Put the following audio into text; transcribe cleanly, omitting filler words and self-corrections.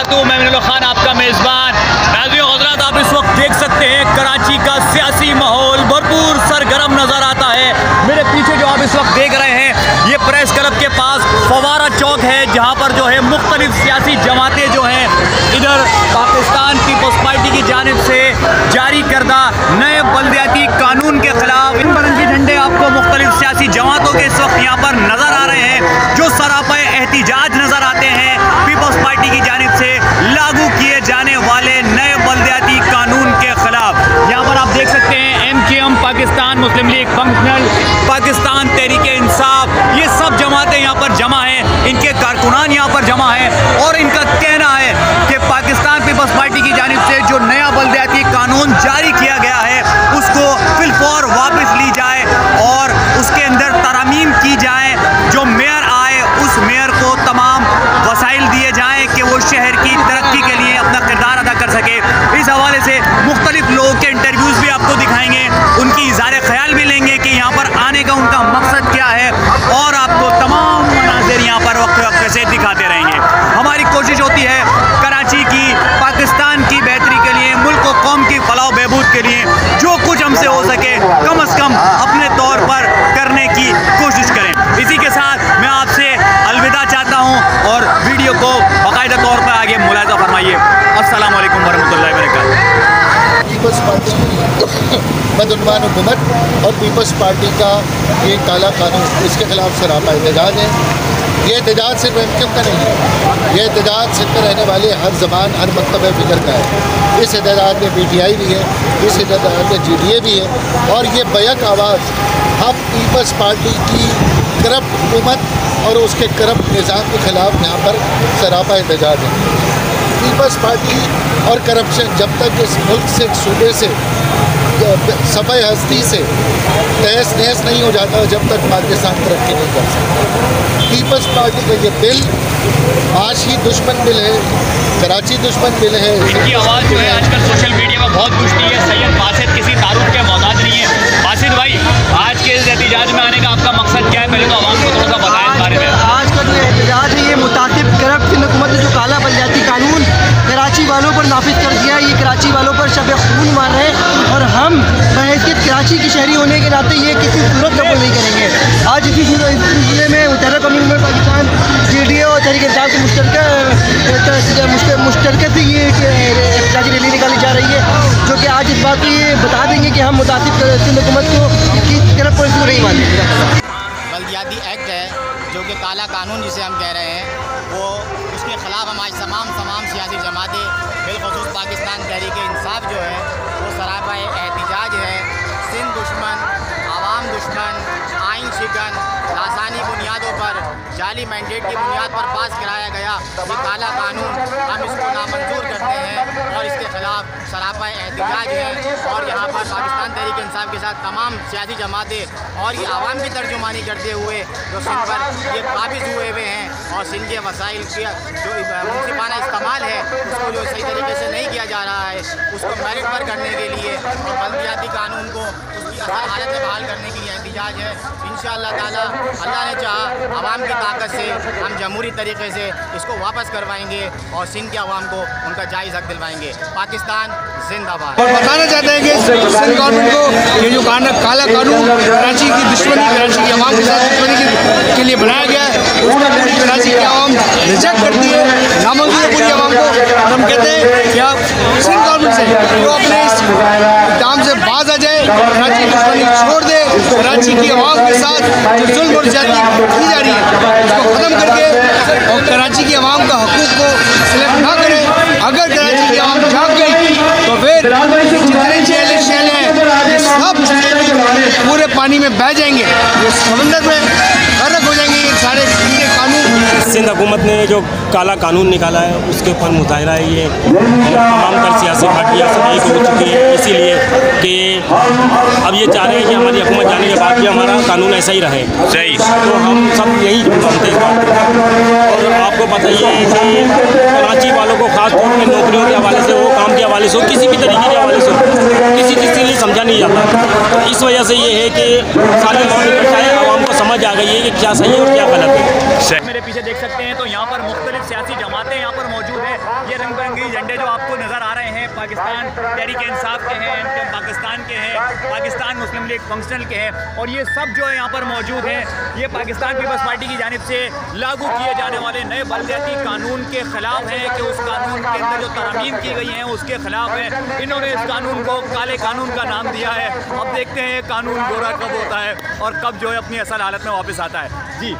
वबरकातुहू। मैं मिनुल खान आपका मेज़बान। नाज़रीन हज़रात, आप इस वक्त देख सकते हैं कराची का सियासी माहौल भरपूर सरगर्म नज़र आता है। मेरे पीछे जो आप इस वक्त देख रहे हैं ये प्रेस क्लब के पास फवारा चौक है, जहाँ पर जो है मुख्तलिफ सियासी जमातें जो हैं इधर पाकिस्तान पीपल्स पार्टी की जानिब से जारी करदा नए बल्दियाती कानून के खिलाफ इन रंगी झंडे आपको मुख्तलिफ सियासी जमातों के इस वक्त यहाँ पर नज़र आ रहे हैं, जो सरापा एहतिजाज नज़र आते हैं पीपल्स पार्टी की जानिब से लागू किए जाने वाले नए बल्दियाती कानून के खिलाफ। यहाँ पर आप देख सकते हैं MKM पाकिस्तान मुस्लिम लीग फंक्शनल, पाकिस्तान तहरीक इंसाफ, ये सब जमातें यहाँ पर जमा हैं, इनके कारकुनान यहाँ पर जमा हैं और इनका कहना है कि पाकिस्तान पीपल्स पार्टी की जानिब से जो नया बल्दियाती कानून जारी किया गया है उसको फिलफौर वापस ली जाए और उसके अंदर तरमीम की जाए। जो मेयर आए उस मेयर को तमाम वसाइल दिए जाएँ कि वो शहर की तरक्की के लिए अपना किरदार अदा कर सके। इस हवाले से मुख्तलिफ लोगों के इंटरव्यूज़ भी आपको दिखाएंगे, उनकी इज़हार ख्याल भी लेंगे कि यहाँ पर आने का उनका मकसद क्या है और आपको तमाम मनाज़िर यहाँ पर वक्त से दिखाते रहेंगे। हमारी कोशिश होती है कराची की, पाकिस्तान की बेहतरी के लिए, मुल्क और कौम की फलाह बहबूद के लिए जो कुछ हमसे हो सके कम अज़ कम अपने तौर पर करने की कोशिश करें। इसी के साथ मैं आपसे अलविदा चाहता हूँ और वीडियो को बाकायदा तौर पर आगे मुलाहिज़ा फरमाइए। अस्सलाम वालेकुम वरहमतुल्लाहि वबरकातुहू। पीपल्स पार्टी बदउनवान हुकूमत और पीपल्स पार्टी का ये काला कानून, इसके खिलाफ सरापा एहतजाज है। ये एहतजाज सिर्फ MKM का नहीं है, ये एहतजाज सिर्फ में रहने वाले हर ज़बान हर मकतब फ़िक्र का है। इस एहतजाज में PTI भी है, इस एहतजाज में GDA भी है और ये बैक आवाज़ हम पीपल्स पार्टी की करप्ट हुकूमत और उसके करप्ट निज़ाम के ख़िलाफ़ यहाँ पर सरापा एहतजाज है। पीपल्स पार्टी और करप्शन जब तक इस मुल्क से, सूबे से, सफ़े हस्ती से तहस नहस नहीं हो जाता जब तक पाकिस्तान तरक्की नहीं कर सकता। पीपल्स पार्टी का ये बिल आशी दुश्मन बिल है, कराची दुश्मन बिल है। इनकी आवाज़ जो है आजकल सोशल मीडिया में बहुत गूंजती है। सैयद बासित किसी तारुफ के मोहताज नहीं है। बासित भाई, आज के इस एहतजाज में आने का आपका मकसद क्या है, पहले तो आवाम को थोड़ा सा बताएं इस बारे में। आज का जो एहतजाज है ये मुतासिब करप्ट हुकूमत ने जो काला बल्दियाती कानून कराची वालों पर नाफिज कर दिया है, ये कराची वालों पर शब खून मार रहे हैं और हम बहैसियत कराची की शहरी होने के नाते ये किसी सूरत कबूल नहीं करेंगे। आज इसी सिलसिले में मुतहर्रिक कौमी जमहूरियत पाकिस्तान GDA और तहरीक इंसाफ की मुश्तरकत से ये एहतजाजी रैली निकाली जा रही है, जो कि आज इस बात को ये बता देंगे कि हम मुतासिब हुकूमत को की तरफ पर नहीं मानते। बल्दियाती एक्ट है जो कि काला कानून जिसे हम कह रहे हैं, वो उसके ख़िलाफ़ हम आज तमाम सियासी जमातें बिलख़ुसूस पाकिस्तान तहरीक इंसाफ जो है वो सरापा एहतिजाज है। सिंध दुश्मन, आवाम दुश्मन, आइन शिकन, लासानी बुनियादों पर, जाली मैंडेट की बुनियाद पर पास कराया गया ये काला कानून, हम इसको नामंजूर करते हैं और इसके ख़िलाफ़ सरापा एहतिजाज है। और यहाँ पर पाकिस्तान तहरीक इंसाफ के साथ तमाम सियासी जमातें और ये आवाम की तर्जुमानी करते हुए जो सिंध पर ये काबिज़ हुए हैं और सिंध के वसाइल के जो मुनसिफाना इस्तेमाल है उसको जो सही तरीके से नहीं किया जा रहा है, उसको मेरिट पर करने के लिए और बल्दियाती कानून को उसकी असल हालत में बहाल करने के लिए एहतिजाज है। इंशाअल्लाह ताला अल्लाह ने चाहा आवाम की ताकत से हम जमहूरी तरीके से इसको वापस करवाएंगे और सिंध के अवाम को उनका जायज़ हक दिलवाएंगे। पाकिस्तान जिंदाबाद। और बताना चाहते हैं कि सिंध गवर्नमेंट को ये जो काला कानून कराची की दुश्मनी, कराची की आवाम के साथ दुश्मनी के लिए बनाया गया है, उसको पूरी कराची की आवाम रिजेक्ट करती है, नामंजूर है पूरी आवाम को। और हम कहते हैं कि आप सिंध गवर्नमेंट से वो अपने इस इक़दाम से बाज आ जाए, कराची की दुश्मनी छोड़ दे, कराची की आवाम के साथ जो जुल्म और ज्यादती की जा रही है उसको ख़त्म करके और कराची की आवाम का हकूक़ को सिलेक्ट ना करें। अगर कराची की आवाम जाग गई तो फिर जितने जेल शैल हैं सब पूरे पानी में बह जाएंगे, ये समंदर में गर्क हो जाएंगे ये सारे कानून। सिंध हुकूमत ने जो काला कानून निकाला है उसके ऊपर मुजाहिरा है ये, और तमाम तर सियासी पार्टियाँ सब एक हो चुकी हैं, इसीलिए कि अब ये चाह रहे हैं कि हमारी हुकूमत जाने के बाद भी हमारा कानून ऐसा ही रहे। सही। तो हम सब यही मानते हैं। और आपको पता ही है कि कराची वालों को ख़ास तौर पर नौकरियों के हवाले से हो, काम के हवाले से हो, किसी भी तरीके के हवाले से हो, किसी चीज़ के लिए समझा नहीं जाता। तो इस वजह से ये है कि सारे आवाम को समझ आ गई है कि क्या सही है और क्या गलत है। मेरे पीछे देख सकते हैं तो यहाँ पर मुख्तलिफ सियासी जमातें यहाँ पर मौजूद हैं। ये रंग बिरंगी झंडे जो आपको नज़र आ रहे हैं पाकिस्तान तहरीक इंसाफ के हैं, एमकेएम पाकिस्तान के हैं, पाकिस्तान मुस्लिम लीग फंक्शनल के हैं, और ये सब जो है यहाँ पर मौजूद हैं। ये पाकिस्तान पीपल्स पार्टी की जानिब से लागू किए जाने वाले नए बलदियाती कानून के ख़िलाफ़ हैं कि उस कानून के अंदर जो तरमीम की गई हैं उसके ख़िलाफ़ है। इन्होंने इस कानून को काले कानून का नाम दिया है। अब देखते हैं ये कानून गोरा कब होता है और कब जो है अपनी असल हालत में वापस आता है। जी।